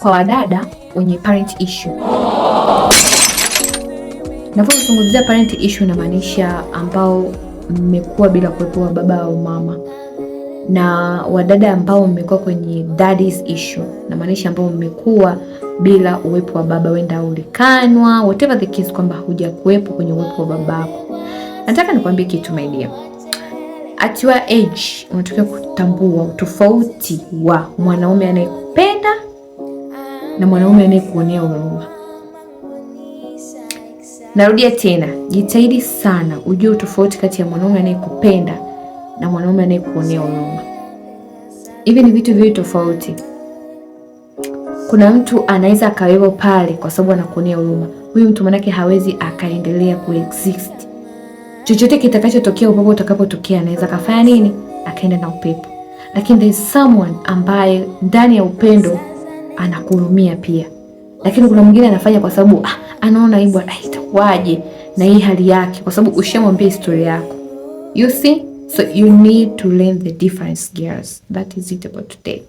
kwa wadada wenye parent issue. Napozungumzia parent issue namaanisha ambao mmekuwa bila kuwepo wa baba au mama, na wadada ambao mmekuwa kwenye daddy's issue namaanisha ambao mmekuwa bila uwepo wa baba, wenda ulikanwa, whatever the case, kwamba huja kuwepo kwenye uwepo wa babako. Nataka nikwambie kitu my dear. At your age unatakiwa kutambua utofauti wa mwanaume anayekupenda na mwanaume anayekuonea huruma. Narudia tena, jitahidi sana ujue utofauti kati ya mwanaume anayekupenda na mwanaume anayekuonea huruma. Hivi ni vitu viwili tofauti. Kuna mtu anaweza akawepo pale kwa sababu anakuonea huruma. Huyu mtu manake hawezi akaendelea kuexist. Chochote kitakachotokea, upepo utakapotokea, anaweza kafanya nini? Akaenda na upepo. Lakini there is someone ambaye ndani ya upendo anakuhurumia pia. Lakini kuna mwingine anafanya kwa sababu anaona aibu, itakuwaje na hii hali yake, kwa sababu ushamwambia historia yako. You see? So you need to learn the difference, girls. That is it about today.